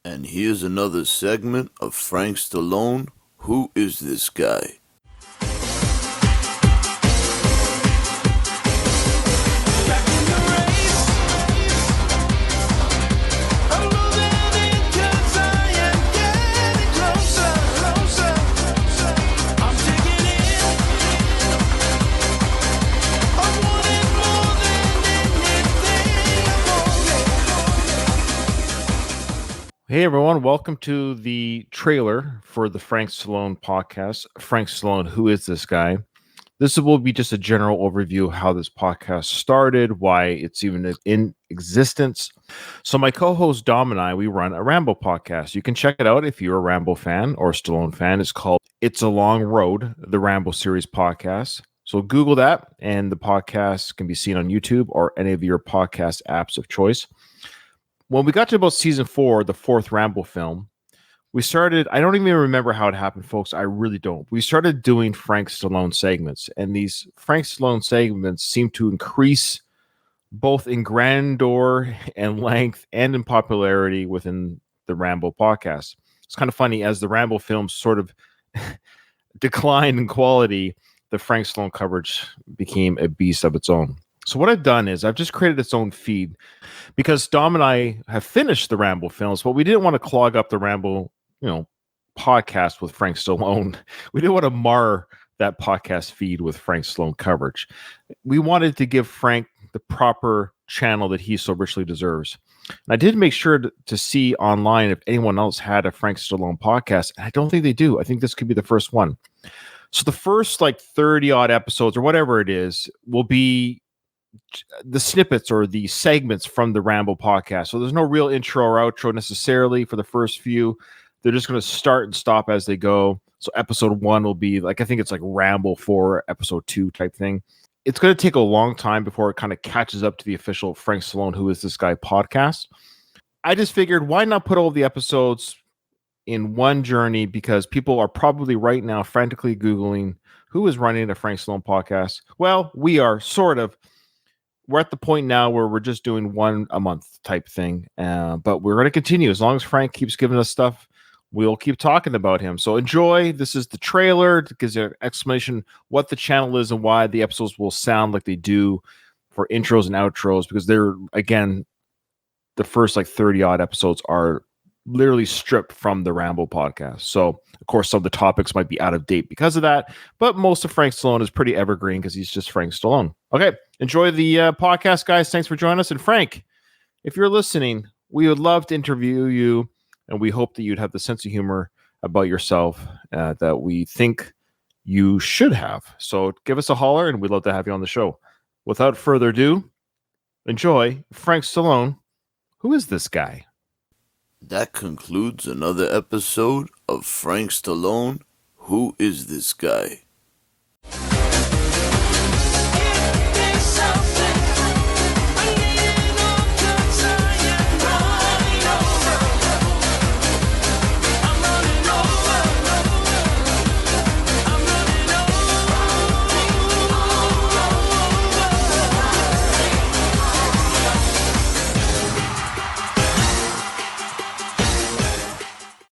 And here's another segment of Frank Stallone. Who is this guy? Hey everyone, welcome to the trailer for the Frank Stallone podcast. Frank Stallone, who is this guy? This will be just a general overview of how this podcast started, why it's even in existence. So my co-host Dom and I, we run a Rambo podcast. You can check it out if you're a Rambo fan or Stallone fan. It's called It's a Long Road, the Rambo series podcast. So Google that, and the podcast can be seen on YouTube or any of your podcast apps of choice. When we got to about season 4, the fourth Rambo film, we started, I don't even remember how it happened, folks. I really don't. We started doing Frank Stallone segments, and these Frank Stallone segments seem to increase both in grandeur and length and in popularity within the Rambo podcast. It's kind of funny, as the Rambo films sort of declined in quality, the Frank Stallone coverage became a beast of its own. So what I've done is I've just created its own feed because Dom and I have finished the Rambo films, but we didn't want to clog up the Rambo, podcast with Frank Stallone. We didn't want to mar that podcast feed with Frank Stallone coverage. We wanted to give Frank the proper channel that he so richly deserves. And I did make sure to see online if anyone else had a Frank Stallone podcast. And I don't think they do. I think this could be the first one. So the first 30 odd episodes or whatever it is will be the snippets or the segments from the Rambo podcast. So there's no real intro or outro necessarily for the first few. They're just going to start and stop as they go. So episode 1 will be I think it's like Rambo 4, episode 2 type thing. It's going to take a long time before it kind of catches up to the official Frank Stallone, Who Is This Guy podcast. I just figured, why not put all the episodes in one journey? Because people are probably right now frantically Googling who is running a Frank Stallone podcast. Well, we are sort of. We're at the point now where we're just doing one a month type thing. But we're going to continue. As long as Frank keeps giving us stuff, we'll keep talking about him. So enjoy. This is the trailer. It gives you an explanation what the channel is and why the episodes will sound like they do for intros and outros, because they're, again, the first 30 odd episodes are literally stripped from the Rambo podcast. So, of course, some of the topics might be out of date because of that, but most of Frank Stallone is pretty evergreen because he's just Frank Stallone. Okay, enjoy the podcast, guys. Thanks for joining us. And Frank, if you're listening, we would love to interview you, and we hope that you'd have the sense of humor about yourself that we think you should have. So give us a holler, and we'd love to have you on the show. Without further ado, enjoy Frank Stallone. Who is this guy? That concludes another episode of Frank Stallone. Who is this guy?